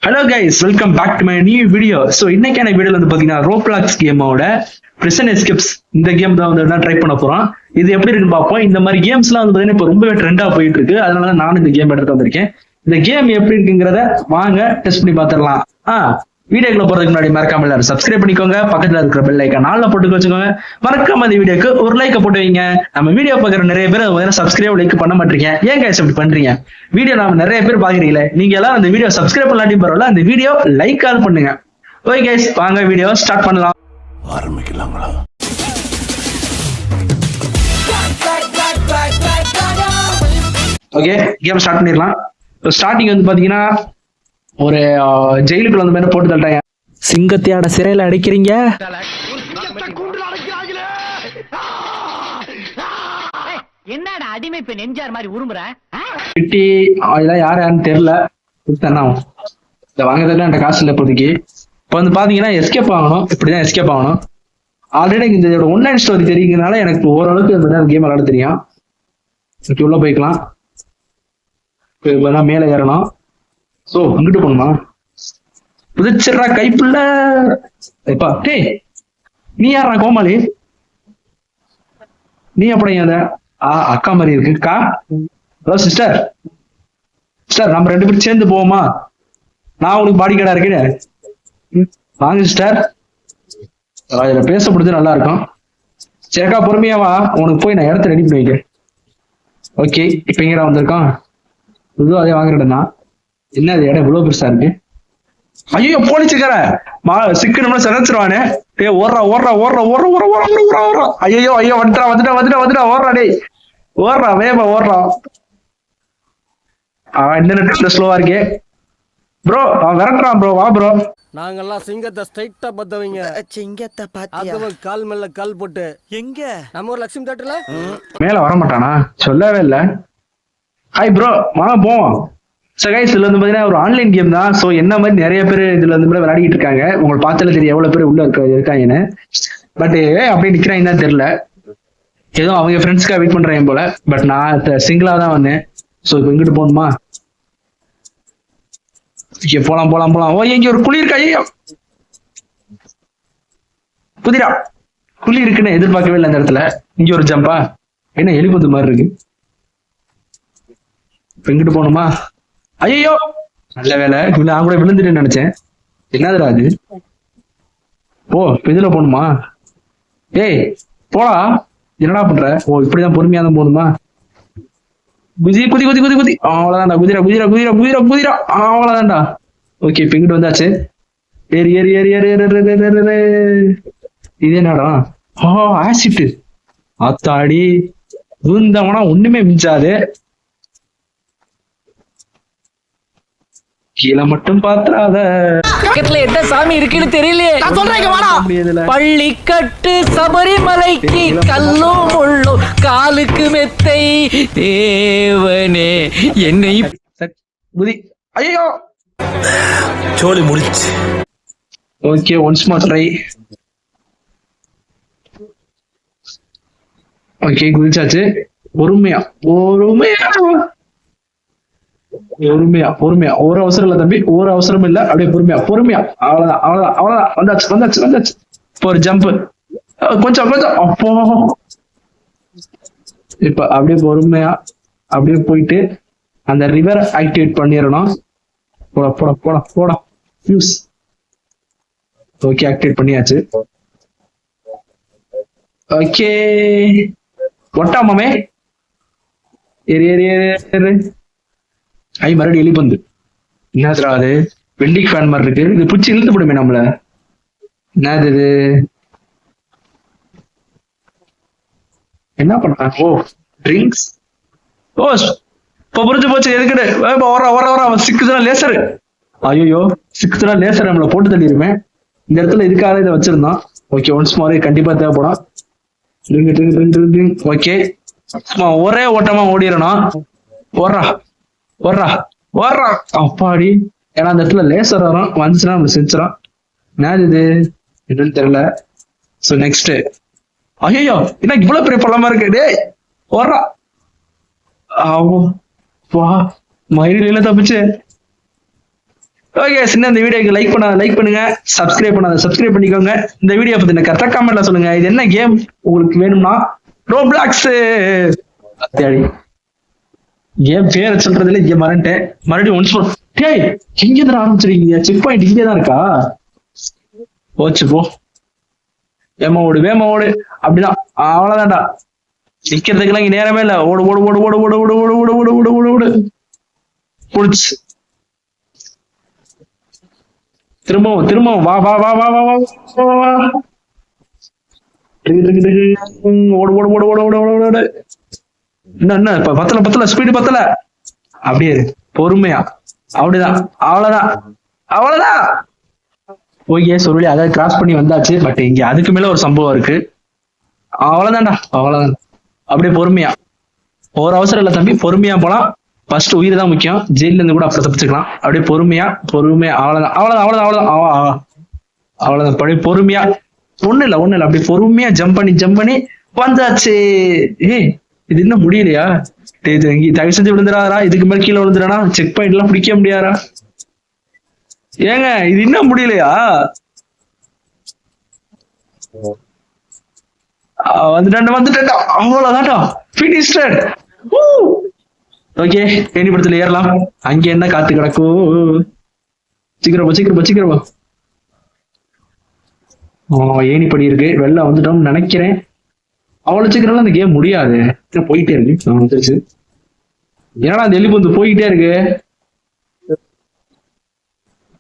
Hello guys, welcome back to my new video. So இன்னைக்கான வீடியோல வந்து பாத்தீங்கன்னா ரோப்ளாக்ஸ் கேமோட பிரிசன் எஸ்கேப்ஸ் இந்த கேம் தான் வந்து ட்ரை பண்ண போறோம். இது எப்படி இருக்குன்னு பார்ப்போம். இந்த மாதிரி கேம்ஸ்லாம் வந்து பாத்தீங்கன்னா இப்போ ரொம்பவே ட்ரெண்டா போயிட்டு இருக்கு. அதனால தான் நானும் இந்த கேம் எடுத்து வந்திருக்கேன். இந்த கேம் எப்படி இருக்குங்கிறத வாங்க டெஸ்ட் பண்ணி பார்த்துடலாம். வீடியோக்குள்ள போறதுக்கு முன்னாடி மறக்காம எல்லாரும் சப்ஸ்கிரைப் பண்ணிக்கோங்க. பக்கத்துல இருக்கிற பெல் ஐக்கான் நாள்ல போட்டு வச்சுக்கோங்க. மறக்காம இந்த வீடியோக்கு ஒரு லைக் போட்டு வைங்க. நம்ம வீடியோ பார்க்குற நிறைய பேர் சப்ஸ்கிரைப் லைக் பண்ண மாட்டீங்க. ஏன் கைஸ் இப்படி பண்றீங்க? வீடியோ நாம நிறைய பேர் பாக்குறீங்களே, நீங்க எல்லாம் அந்த வீடியோ சப்ஸ்கிரைப் பண்ணலாட்டி பரவாயில்ல, அந்த வீடியோ லைக் ஆல் பண்ணுங்க. ஓகே கைஸ், வாங்க வீடியோ ஸ்டார்ட் பண்ணலாம். ஆரம்பிக்கலாங்களா? ஓகே, கேம் ஸ்டார்ட் பண்ணிடலாம். ஸ்டார்டிங் வந்து பாத்தீங்கன்னா ஒரு ஜெயிலுக்குள்ள வந்து போட்டு தள்ளிட்டாங்க. சிங்கத்தையாட சிறையில அடைக்கிறீங்க. என்னடா அடிமை பெண் எம்ஜிஆர் மாதிரி உருமுற? பிட்டி அதெல்லாம் யாருன்னு தெரியல. இந்த வாங்குறதுல அந்த காசு இல்லை இப்போதைக்கு. இப்போ வந்து பாத்தீங்கன்னா எஸ்கேப் ஆகணும். இப்படிதான் எஸ்கேப் ஆகணும். ஆல்ரெடி இந்த ஒன்லைன் ஸ்டோரி தெரியுங்கிறதுனால எனக்கு ஓரளவுக்கு இந்த கேம் விளையாட தெரியும். உள்ள போய்க்கலாம். இப்போ மேலே ஏறணும். சோ அங்கிட்டு போகணுமா? புதிச்சிடறா கைப்புள்ள. டேய், நீ யாரா கோமாளி? நீ அப்படி அத அக்கா மாதிரி இருக்கு. அக்கா, ஹலோ சிஸ்டர். சிஸ்டர், நம்ம ரெண்டு பேரும் சேர்ந்து போவோமா? நான் உங்களுக்கு பாடி கார்டா இருக்கேன். வாங்க சிஸ்டர். இதுல பேசப்படுறது நல்லா இருக்கும். சரிக்கா, பொறுமையாவா, உனக்கு போய் நான் இடத்த ரெடி பண்ணி வைக்கிறேன். ஓகே, இப்ப எங்கடா வந்திருக்கான்? இதுவும் அதே வாங்குறேன்னா என்ன அது இடம் இவ்வளவு பெருசா இருக்கு? ஐயோ, போலீஸ்கார சிக்கணும்னா சிதைச்சிருவானே. டேய், ஓடுறா ஓடுறா ஓடுறா ஓடுற ஓடுற ஓடுற ஓடுறா. ஐயோ ஐயோ, வந்துட்டா வந்துட்டா வந்துட்டா வந்துட்டா ஓடுறா. டேய் ஓடுறா, வேகமா ஓடுறா. இன்டர்நெட் ஸ்லோவா இருக்கே ப்ரோ. அவன் விரட்டுறான் ப்ரோ. வா ப்ரோ. நாங்கெல்லாம் சிங்கத்தை ஸ்ட்ரைட்டா பத்தவங்க. சிங்கத்தை பாத்தியா? அதுவும் கால் மேல கால் போட்டு. எங்க நம்ம ஒரு லட்சுமி தேட்டர்ல மேல வர மாட்டானா? சொல்லவே இல்ல. ஹாய் ப்ரோ, வாங்க போவோம். ஸோ கைஸ், இதுல வந்து பாத்தீங்கன்னா ஒரு ஆன்லைன் கேம் தான். ஸோ என்ன மாதிரி நிறைய பேர் இதுல வந்து விளையாடிட்டு இருக்காங்க. உங்களுக்கு பார்த்தாலே தெரியும் எவ்வளவு பேர் உள்ள இருக்காங்கன்னு. பட் அப்படி நிக்கிறாங்க தெரியல. ஏதோ அவங்க ஃப்ரெண்ட்ஸ்க்காக வெயிட் பண்றாங்க போல. பட் நான் சிங்கிளா தான் வந்தேன். ஸோ இப்போ இங்கிட்டு போகணுமா? போலாம் போலாம் போலாம். ஓ, இங்க ஒரு குழி இருக்கா? ஐயோ, புதிரா குழி இருக்குன்னு எதிர்பார்க்கவே இல்லை. அந்த இடத்துல இங்க ஒரு ஜம்பா. என்ன எலிபந்து மாதிரி இருக்கு. இப்ப இங்கிட்டு போகணுமா? ஐயோ, நல்ல வேலை. நான் கூட விழுந்துட்டேன்னு நினைச்சேன். என்னதுடா அது? ஓ, இதுல போகணுமா? ஏய் போடா, என்னடா பண்ற? ஓ, இப்படிதான் பொறுமையா தான் போகணுமா? குதி குதி குதி குதி குதி. அவ்வளவுதான்டா. குதிரா குதிரா குதிரா குதிரா குதிரா. அவ்வளவுதான்டா. ஓகே, இப்ப இங்கிட்டு வந்தாச்சு. ஏறி ஏறி ஏறி ஏறி ஏறி. இது என்னடா? ஆசிட்டு அத்தாடி. விழுந்தவனா ஒண்ணுமே மிஞ்சாது. கீழே மட்டும் பாத்துறாத. பக்கத்துல என்ன சாமி இருக்குன்னு தெரியலையே. பள்ளிக்கட்டு சபரிமலைக்கு கல்லும் முள்ளும் காலுக்கு மெத்தை தேவனே என்னை குதி. ஐயோ, சோலி முடிச்சு. Okay, once more try. Okay, குதிச்சாச்சு. பொறுமையா பொறுமையா பொறுமையா பொறுமையா. ஒரு அவசரம் இல்ல தம்பி, ஒரு அவசரம் இல்ல. அப்படியே பொறுமையா பொறுமையா. அவ்வளவுதான் அவ்வளவுதான் அவ்வளவுதான். வந்தாச்சு வந்தாச்சு வந்தாச்சு. இப்போ ஒரு ஜம்ப். கொஞ்சம் கொஞ்சம். அப்போ இப்ப அப்படியே பொறுமையா அப்படியே போயிட்டு அந்த ரிவர் ஆக்டிவேட் பண்ணிடணும். போட போட போட போட ஃபியூஸ். ஓகே, ஆக்டிவேட் பண்ணியாச்சு. ஓகே, ஒட்டாமே ஏறி ஏறி ஏறி. ஐ மறுபடியும் எலிபந்து. என்னதுடா அது? வெண்டிக் ஃபேன் மாதிரி இருக்கு. இது பிடிச்சி இழுத்து போடுமே நம்மள. என்னது இது? என்ன பண்ண? ஓ, ட்ரிங்க்ஸ். ஓ, இப்ப புரிஞ்சு போச்சு. எதுக்குடு ஓர ஓர ஓர. அவன் சிக்குதுனா லேசரு. ஐயோ, சிக்குதுனா லேசர் நம்மள போட்டு தள்ளிடுமே. இந்த இடத்துல இதுக்காக இதை வச்சிருந்தோம். ஓகே, ஒன்ஸ் மோர் கண்டிப்பா தேவைப்படும். ஓகே, ஒரே ஓட்டமா ஓடிடணும். ஓடுறா ஓடுறா ஓடுறா. அப்பாடி. ஏன்னா அந்த இடத்துல லேசர் வரும். வந்துச்சுன்னா நம்ம செஞ்சிடும். என்னது இது? என்னன்னு தெரியல. So next. ஐயோ, என்ன இவ்வளவு பெரிய பள்ளமா இருக்கு? டேய் ஓடுறா. வா, மயிரில தப்பிச்சு. ஓகே, சின்ன இந்த வீடியோக்கு லைக் பண்ணுங்க, சப்ஸ்கிரைப் பண்ணிக்கோங்க. இந்த வீடியோ பத்தி கரெக்டா கமெண்ட்ல சொல்லுங்க. இது என்ன கேம் உங்களுக்கு வேணும்னா ரோப்ளாக்ஸ் தேடி கேம் பேரை சொல்றதுல இங்க மறந்துட்டேன். மறுபடியும் ஒன்ஸ் மோர். டேய், இங்க தான் ஆரம்பிச்சிருக்கீங்க. செக் பாயிண்ட் இங்கே தான் இருக்கா? போச்சு போ. வேமா ஓடு. அப்படிதான், அவ்வளவுதான்டா. நிக்கிறதுக்கெல்லாம் இங்க நேரமே இல்ல. ஓடு. புடிச்சு திரும்பவும் வா. ஓடு. என்ன இப்ப பத்தல ஸ்பீடு பத்தல. அப்படியே பொறுமையா. அப்படிதான், அவ்வளவுதான். ஓகே, சொல்லி அதை கிராஸ் பண்ணி வந்தாச்சு. பட் இங்க அதுக்கு மேல ஒரு சம்பவம் இருக்கு. அவ்வளவுதான். அப்படியே பொறுமையா. ஒரு அவசரம் இல்ல தம்பி, பொறுமையா போலாம். ஃபர்ஸ்ட் உயிர் தான் முக்கியம். ஜெயில இருந்து கூட அப்புறம் தப்பிச்சுக்கலாம். அப்படியே பொறுமையா. அவ்வளவுதான். அப்படியே பொறுமையா. ஒண்ணு இல்ல. அப்படியே பொறுமையா ஜம்ப் பண்ணி வந்தாச்சு. இது இன்னும் முடியலையா? தயவு செஞ்சு விழுந்துடாதா? இதுக்கு மேல கீழே விழுந்துடானா செக் பாயிண்ட் எல்லாம் பிடிக்க முடியாதா? ஏங்க, இது இன்னும் முடியலையா? வந்துட்டா. அவ்வளவுதான்டா, ஃபினிஷ்ட். ஓகே, ஏணி படத்துல ஏறலாம். அங்க என்ன காத்து கிடக்கும்? சீக்கிரம். ஏணிப்படி இருக்கு. வெளில வந்துட்டோம்னு நினைக்கிறேன். அவ்வளவு சீக்கிரம் அந்த கேம் முடியாது. போயிட்டே இருக்கு. வந்துருச்சு. ஏன்னா அந்த எலிபந்து போயிட்டே இருக்கு.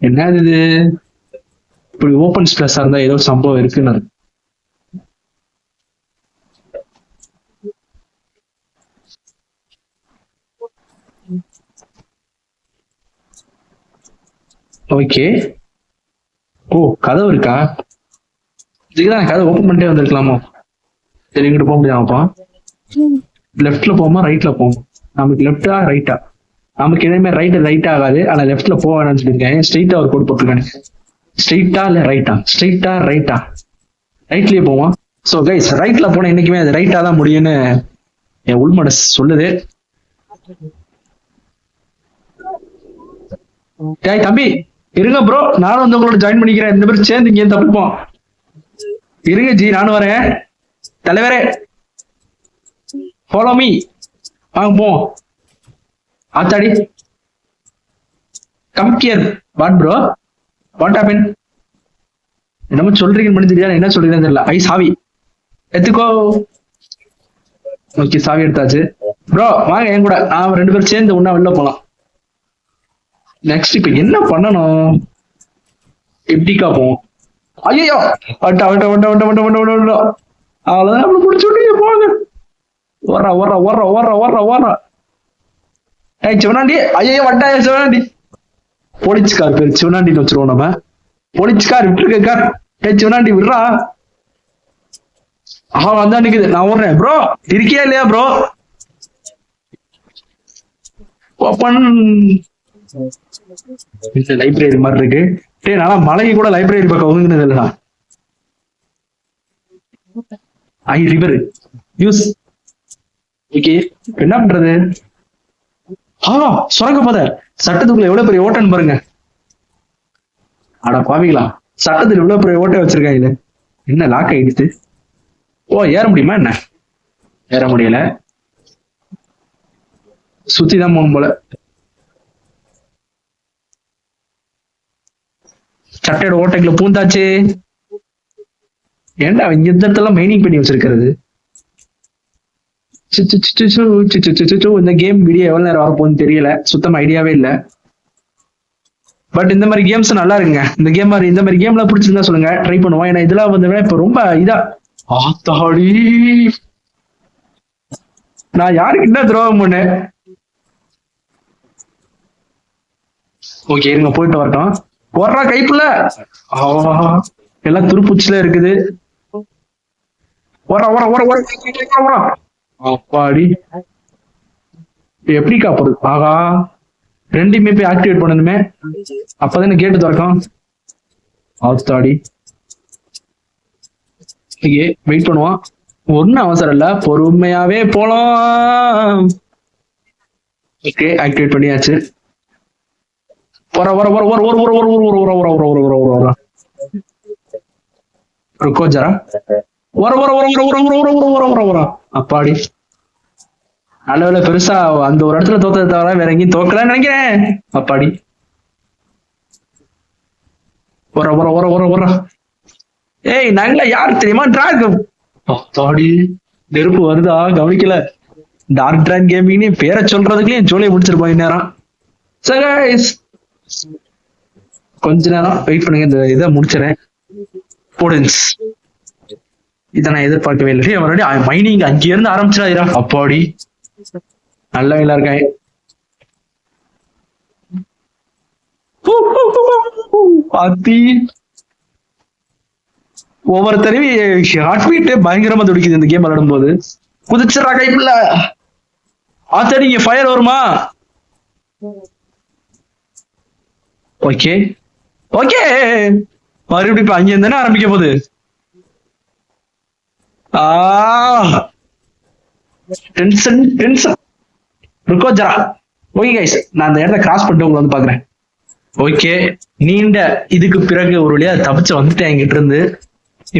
என்ன இது? இப்படி ஓபன் ஸ்பேஸா இருந்தா ஏதோ சம்பவம் இருக்குன்னு. ஓகே. ஓ, கதவு இருக்கா? இதுக்குதான் கதவு ஓபன் பண்ணிட்டே வந்திருக்கலாமோ? சரி, இங்கிட்டு போக முடியாமப்பா. லெஃப்ட்ல போமா ரைட்ல போமா? நமக்கு லெஃப்டா ரைட்டா? நமக்கு எதுவுமே ரைட் ஆகாது. ஆனா லெஃப்ட்ல போக வேணாம்னு சொல்லியிருக்கேன். ஸ்ட்ரெயிட்டா ஒரு கோடு போட்டிருக்கானு. ஸ்ட்ரெயிட்டா இல்ல ரைட்டா? ரைட்லயே போவோம். சோ கைஸ், ரைட்ல போனா என்னைக்குமே அது ரைட்டா தான் முடியும்னு என் உள்மனசு சொல்லுது. டேய் தம்பி, இருங்க ப்ரோ, நானும் வந்து உங்களோட ஜாயின் பண்ணிக்கிறேன். 2 பேரும் சேர்ந்து இங்கே தப்பிப்போம். இருங்க ஜி, நானும் வரேன். தலைவரே, ஃபாலோ மீ. வாங்க போவோம். ஆத்தாடி, come here. What bro, what happen? என்னமோ சொல்றீங்கன்னு பண்ணி தெரியாது. என்ன சொல்றீங்கன்னு தெரியல. ஐ சாவி எடுத்துக்கோ. ஓகே, சாவி எடுத்தாச்சு. ப்ரோ வாங்க என் கூட. நாம 2 பேரும் சேர்ந்து ஒண்ணா வெளில போலாம். நெக்ஸ்ட் இப்ப என்ன பண்ணணும்? எப்படிக்கா போவோம்? ஐயோ, அவ்வளவுதான் முடிச்சுட்டீங்க. போங்க. ஓடுறா. சிவனாண்டி. ஐயோ, வட்டாயா சிவனாண்டி. போலீஸ் கார் பேரு சிவனாண்டின்னு வச்சிருவோம் நம்ம. போலீஸ் கார் விட்டுருக்க கார். சிவனாண்டி விடுறா. வந்தா நிக்குது. நான் ஓடுறேன். ப்ரோ இருக்கியா இல்லையா ப்ரோ? லைப்ரரி மாதிரி இருக்கு. நல்லா மலைக்கு கூட லைப்ரரி பக்கம் ஒதுங்கினது இல்ல. River use. ஓகே, என்ன பண்றது? சுரங்க பாதை. சட்டத்துக்குள்ள எவ்வளவு பெரிய ஓட்டம் பாருங்க. அட பாவிங்களா, சட்டத்துல எவ்வளவு பெரிய ஓட்டை வச்சிருக்காங்க. இது என்ன லாக் ஆயிடுச்சு? ஓ, ஏற முடியுமா என்ன? ஏற முடியல. சுத்திதான் போகணும் போல. சட்டையோட ஓட்டைக்குள்ள பூந்தாச்சு. ஏன்டா இந்த இடத்துல மைனிங் பண்ணி வச்சிருக்கிறது? இந்த கேம் வீடியோ எவ்வளவு நேரம் வரப்போன்னு தெரியல. சுத்தமா ஐடியாவே இல்ல. பட் இந்த மாதிரி கேம்ஸ் நல்லா இருக்குங்க. இந்த மாதிரி கேம்லாம் பிடிச்சிருந்தா சொல்லுங்க, ட்ரை பண்ணுவோம். ஏன்னா இதெல்லாம் வந்து இப்ப ரொம்ப இதா. ஆத்தாடி, நான் யாருக்கு என்ன துரோகம் பண்ணேன்? ஓகே, இருங்க போயிட்டு வரட்டும். போடுறா கைப்புல. எல்லாம் துருப்பூச்சில இருக்குது. அப்பாடி, எப்படி காப்புறது? ஆகா, 2மே போய் ஆக்டிவேட் பண்ணணுமே. அப்பதானே கேட்டு திறக்கும். ஆத்தாடி. ஓகே, வெயிட் பண்ணுவோம். ஒன்னும் அவசரம் இல்ல, பொறுமையாவே போலாம். ஓகே, ஆக்டிவேட் பண்ணியாச்சு. வர வர வர வர வர வர வர வர வர வர வர வர வர வர रुको जरा வர வர வர வர வர வர வர வர வர வர அப்பாடி அளவுல பெருசா அந்த ஒரு இடத்துல தோத்ததை தவிர வேற எங்கேயும் தோக்கலன்னு நினைக்கிறேன். அப்பாடி வர வர வர வர வர ஏய் நாங்களா யார் தெரியுமா? டிராக் அப்பாடி நெருப்பு வருதா கவனிக்கல. டார்க் டிராக் கேமிங்னு பேரை சொல்றதுக்குள்ளே ஜோலியை முடிச்சிருப்போம் இந்நேரம். சரி guys, கொஞ்ச நேரம் வெயிட் பண்ணுங்க, இந்த இதை முடிச்சிடறேன். போடன்ஸ் இதை நான் எதிர்பார்க்கவே இல்லை. மறுபடியும் மைனிங் அங்கே இருந்து ஆரம்பிச்சிடாதீரா. அப்பாடி நல்லவங்களா இருக்காங்க. பாத்தி ஒவ்வொருத்தரையும் ஹார்ட் பீட் பயங்கரமா துடிக்குது இந்த கேம் விளையாடும் போது. குதிச்சிடறா கைப்புல. ஆத்தடி இங்க ஃபயர் வருமா? ஓகே ஓகே மறுபடியும் இப்ப அங்க இருந்தானே ஆரம்பிக்க போகுது. Tension tension. ருக்கோ ஜரா. ஓகே கைஸ், நான் அந்த இடத்த கிராஸ் பண்ணிட்டு உங்களை வந்து பாக்குறேன். ஓகே, நீண்ட இதுக்கு பிறகு ஒரு வழியா தப்பிச்சு வந்துட்டேன் என்கிட்ட இருந்து.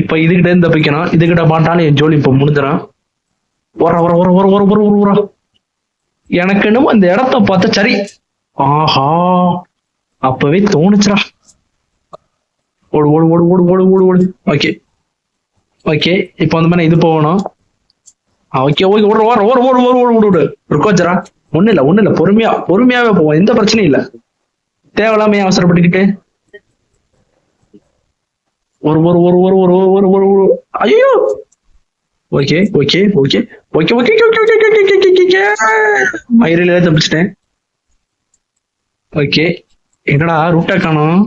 இப்ப இதுகிட்ட இருந்து தப்பிக்கணும். இதுகிட்ட மாட்டாலும் என் ஜோலி இப்ப முடிஞ்சிடும். ஒரு ஒரு ஒரு ஒரு ஒரு ஒரு ஒரு எனக்கு என்னமோ அந்த இடத்த பார்த்தா சரி. ஆஹா, அப்பவே தோணுச்சுரா. ஓடு ஓடு ஓடு ஓடு ஓடு ஓடு ஓடு. ஓகே ஓகே, இப்ப வந்து மாதிரி இது போகணும். ஓகே ஓகே, ஓடு ஓடு ஓடு ஓடு ஓடு ஓடு ஓடு. ருக்கோச்சரா, ஒண்ணு இல்ல பொறுமையாவே போவோம், எந்த பிரச்சனையும் இல்ல. தேவையில்லாம அவசரப்பட்டுக்கிட்டு ஒரு ஒரு ஒரு ஒரு ஒரு ஒரு ஒரு ஒரு ஐயோ. Okay okay okay okay okay okay மயிரில தப்பிச்சிட்டேன். ஓகே, என்னடா ரூட்டா காணோம்.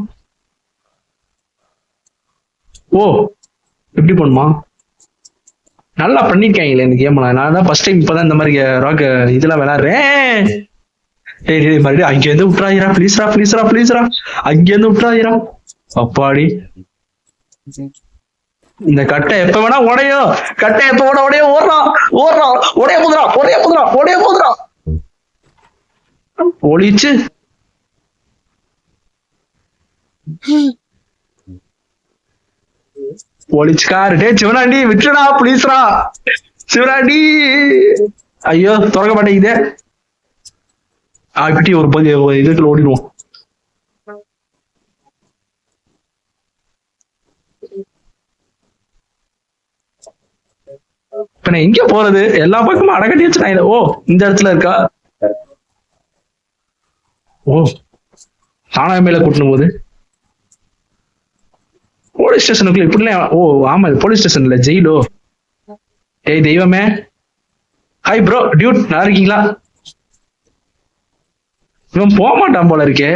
ஓ, எப்படி பண்ணுமா? நல்லா பண்ணிருக்காங்களே இந்த கேம். நான் தான் ஃபர்ஸ்ட் டைம் இப்பதான் இந்த மாதிரி ராக் இதெல்லாம் விளையாடுறேன். மறுபடியும் அங்க இருந்து விட்டுறாயிரா, பிளீஸ்ரா பிளீஸ்ரா பிளீஸ்ரா, அங்க இருந்து விட்டுறாயிரா. அப்பாடி, இந்த கட்டை எப்ப வேணா உடையும். கட்டை எப்ப வேணா உடையும். ஓடுறான் ஓடுறான், உடைய போதுரா உடைய போதுரா உடைய போதுரா. ஒளிச்சு போலீஸ்கார். டே சிவனாண்டி விட்டுடா பிளீஸ்ரா சிவனாண்டி. ஐயோ திறக்க மாட்டேங்குது. இப்படி ஒரு இதுக்குள்ள ஓடிடுவோம். இப்ப நான் எங்க போறது? எல்லா பக்கமும் அடக்கட்டி வச்சுட்டாங்க. ஓ, இந்த இடத்துல இருக்கா? ஓ, தானா மேல கூட்டணும் போது போலீஸ் ஸ்டேஷனுக்குள்ள இப்படிலாம். ஓ ஆமா, போலீஸ் ஸ்டேஷன் இல்ல, ஜெயிலோ. ஏய் தெய்வமே, ஹாய் ப்ரோ டியூட், நல்லா இருக்கீங்களா? இவன் போக மாட்டான் போல இருக்கே.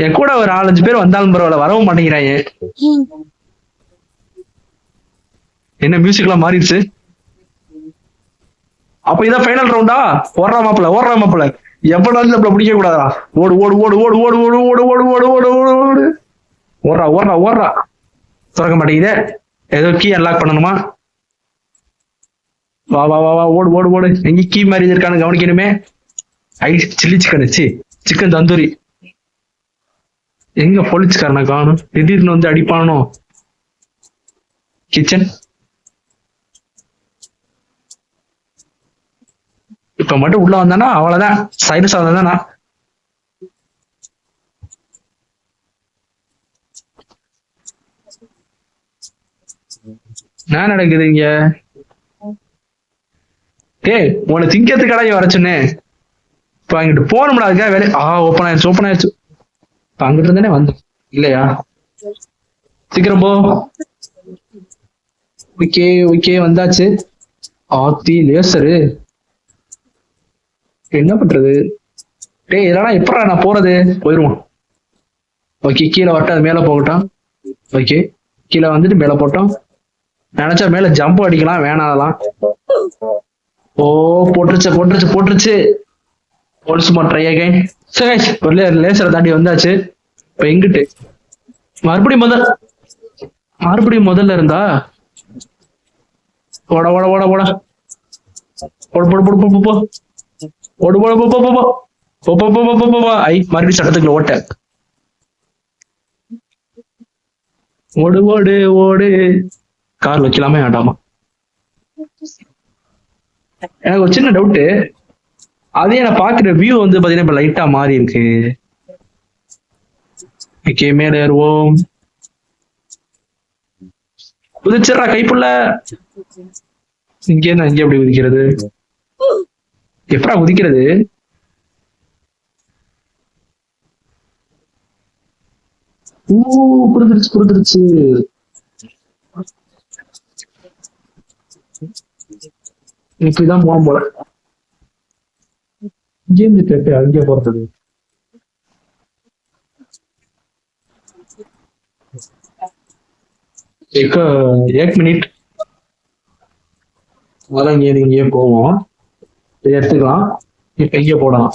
என் கூட ஒரு 4-5 பேர் வந்தாலும் பரவாயில்ல, வரவும் மாட்டேங்கிறாங்க. என்ன மியூசிக் எல்லாம் மாறிடுச்சு. அப்ப இதான் ஃபைனல் ரவுண்டா? ஓடுறா மாப்பிள்ள எப்படாலும் நம்மள பிடிக்க கூடாதா? ஓடு ஓடு ஓடு ஓடு ஓடு ஓடு ஓடு ஓடு ஓடு ஓடு ஓடு ஓடு. ஓடுறா ஓடுறா ஓடுறா. திறக்க மாட்டேங்குதே. ஏதோ கீ அன்லாக் பண்ணணுமா? வா வா வா வா, ஓடு ஓடு ஓடு. எங்க கீ மாதிரி இருக்கான்னு கவனிக்கணுமே. Chilli chicken, chicken tandoori. எங்க போலீஸ்காரனை காணும்? திடீர்னு வந்து அடிப்பானோ? கிச்சன். இப்ப மட்டும் உள்ள வந்தானா அவ்வளவுதான், சைலன்ஸ் வந்தானா. என்ன நடக்குது இங்க? டேய், உன்னை திங்கிறதுக்கு கடையை வர சொன்னேன். இப்ப அங்கிட்டு போகணும்டா, அதுக்காக வேலை. ஓப்பன் ஆயிடுச்சு. இப்ப அங்கிட்டு இருந்தானே வந்தோம் இல்லையா? சீக்கிரம் போ. ஓகே ஓகே, வந்தாச்சு. ஆத்தி லேசரு, என்ன பண்றது? டேய் இதெல்லாம் எப்படா நான் போறது? போயிருவோம். ஓகே, கீழே வரட்டும், அது மேல போகட்டும். ஓகே, கீழே வந்துட்டு மேல போட்டோம். நினைச்சா மேல ஜம்ப் அடிக்கலாம், வேணாம். ஓ, போட்டுருச்சு. சும்மா ட்ரை அகைன். சரி, ஒரு லேசரை தாண்டி வந்தாச்சு. இப்ப எங்கிட்டு மறுபடியும் முதல்ல இருந்தா? ஓட ஓட ஓட ஓட போடு போடு போ. ஓடு போடு போ போ போ போ போ போ போ போ போ. ஐ மறுபடியும் சட்டத்துக்குள்ள ஓட்ட. ஓடு ஓடு ஓடு. கார் வைக்கலாமே வேண்டாமா? எனக்கு ஒரு சின்ன டவுட்டு. அதே நான் பாக்குற வியூ வந்து பாத்தீங்கன்னா இப்ப லைட்டா மாறி இருக்கு. ஓகே, மேல ஏறுவோம். குதிச்சிடறா கைப்புள்ள. இங்க எப்படி குதிக்கிறது? எப்படா குதிக்கிறது? புரிஞ்சிருச்சு. இப்படிதான் போவோம் போல. இங்கே கேட்டு அங்கே போறது. एक मिनट இங்கே போவோம். எடுத்துக்கலாம். இப்ப இங்கே போடலாம்.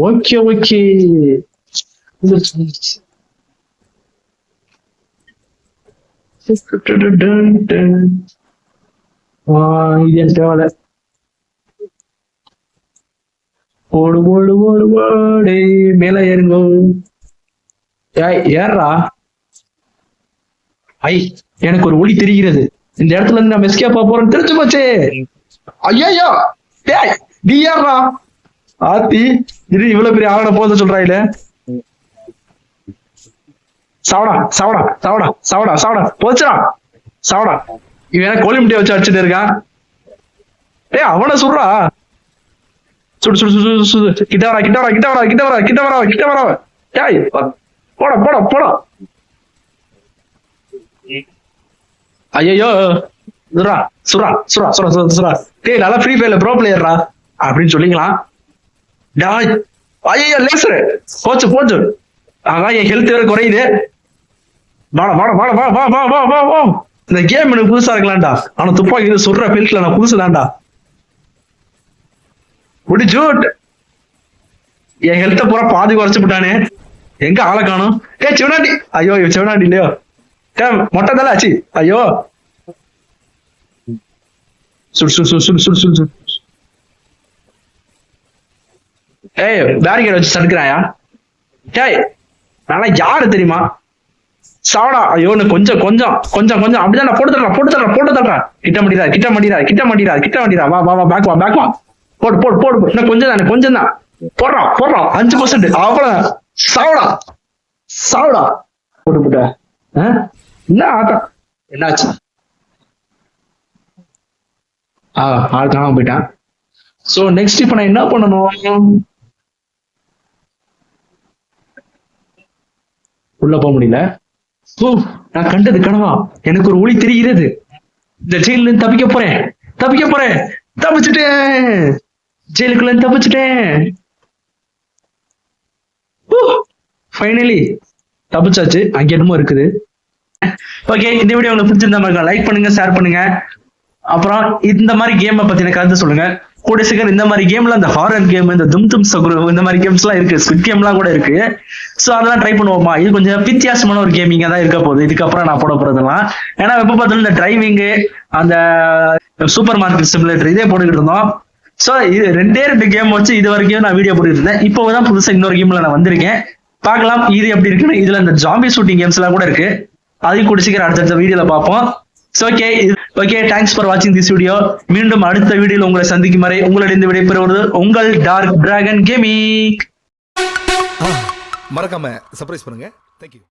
Okay okay. இது தேவை. ஓடு ஓடு ஓடு ஓடு. மேல ஏறுங்க. ஏறா. எனக்கு ஒரு ஒளி தெரிகிறது. இந்த இடத்துல இருந்து நம்ம எஸ்கேப் போறோம் தெரிஞ்சு போச்சு. ஐயோ நீ ஏறா. ஆத்தி இது இவ்வளவு பெரிய ஆவண போத சொல்றாயில. சாவடா சாவடா சாவடா சாவடா சாவடா போச்சுடா சாவடா. இவன் கோழி முட்டையை வச்சு அடிச்சுட்டு இருக்கான். அவனை சுடுறா. சுடு சுடு சுடு சுடு. கிட்ட வரா கிட்ட வரா கிட்ட வரா கிட்ட வரா கிட்ட வரா கிட்ட வரா. போட போட போட. ஐயோ சுரா சுரா சுரா சுரா சுரா சுரா. டேய் நல்லா ஃப்ரீ ஃபயர்ல ப்ரோ பிளேயர்ரா அப்படின்னு சொல்லிக்கலாம். டாய் ஐயோ லேசர் போச்சு போச்சு. என் ஹெல்த் வேற குறையுது. வாடா வாடா வாடா வா வா வா வா வா வா. இந்த கேம் எனக்கு புதுசா இருக்கலாம்டா. ஆனா துப்பாக்கி இது சுடுற ஃபீல்ட்ல நான் புதுசு தான்டா. முடிஞ்சூட். என் ஹெல்த்த பூரா பாதி குறைச்சு விட்டானே. எங்க ஆளை காணும்? சிவனாண்டி. ஐயோ சிவனாண்டி இல்லையோ. மொட்டை தானே ஆச்சு. ஐயோ சுடு சுடு சுடு சுடு சுடு சுடு. பேரிகேட் வச்சு தடுக்கிறாயா? நல்லா யாரு தெரியுமா? சாவடா. ஐயோ கொஞ்சம் கொஞ்சம் கொஞ்சம் கொஞ்சம் அப்படிதான் போட்டு தர்றா போட்டு தர்றா போட்டு தர்றா. கிட்ட மாட்டீரா கிட்ட மாட்டீரா கிட்ட மாட்டீரா கிட்ட மாட்டீரா. வா வா வா பேக் வா பேக் வா. போடு போடு போடு. இன்னும் கொஞ்சம் தானே கொஞ்சம் தான். போடுறான் போடுறான் 5%. அவ்வளவு சாவடா சாவடா. போட்டு போட்ட என்ன ஆட்டம் என்னாச்சு? ஆள் காணாம போயிட்டான். சோ நெக்ஸ்ட் இப்ப நான் என்ன பண்ணணும்? உள்ள போக முடியல. நான் கண்டது கனவா? எனக்கு ஒரு ஒளி தெரிகிறது. இந்த ஜெயில இருந்து தப்பிக்க போறேன் தப்பிக்க போறேன். தப்பிச்சுட்டேன். ஜெயிலுக்குள்ள இருந்து தப்பிச்சுட்டேன். ஃபைனலி தப்பிச்சாச்சு. அங்க என்னமோ இருக்குது. ஓகே, இந்த வீடியோ உங்களுக்கு பிடிச்சிருந்தா லைக் பண்ணுங்க, ஷேர் பண்ணுங்க. அப்புறம் இந்த மாதிரி கேமை பத்தின கருத்து சொல்லுங்க. கூட சீக்கிரம் இந்த மாதிரி கேம்ல இந்த ஹாரர் கேம், இந்த தும் தும் சகுரு, இந்த மாதிரி கேம்ஸ் எல்லாம் இருக்கு. ஸ்குவிட் கேம் எல்லாம் கூட இருக்கு. சோ அதெல்லாம் ட்ரை பண்ணுவோமா? இது கொஞ்சம் வித்தியாசமான ஒரு கேமிங்கா தான் இருக்க போகுது இதுக்கப்புறம் நான் போட போறதெல்லாம். ஏன்னா எப்ப பார்த்தாலும் இந்த டிரைவிங், அந்த சூப்பர் மார்க்கெட் சிமுலேட்டர் இதே போட்டுக்கிட்டு இருந்தோம். சோ இது ரெண்டு கேம் வச்சு இது வரைக்கும் நான் வீடியோ போட்டுட்டு இருந்தேன். இப்போதான் புதுசா இன்னொரு கேம்ல நான் வந்திருக்கேன். பார்க்கலாம் இது எப்படி இருக்குன்னு. இதுல இந்த ஜாம்பி ஷூட்டிங் கேம்ஸ் எல்லாம் கூட இருக்கு. அதையும் கூட சீக்கிரம் அடுத்த வீடியோல பார்ப்போம். ஓகே, தேங்க்ஸ் ஃபார் வாட்சிங் திஸ் வீடியோ. மீண்டும் அடுத்த வீடியோல உங்களை சந்திக்கும் வரை உங்களிடம் விடைபெறுவது உங்கள் டார்க் டிராகன் கேமிங். மறக்காம சர்ப்ரைஸ் பண்ணுங்க. தேங்க்யூ.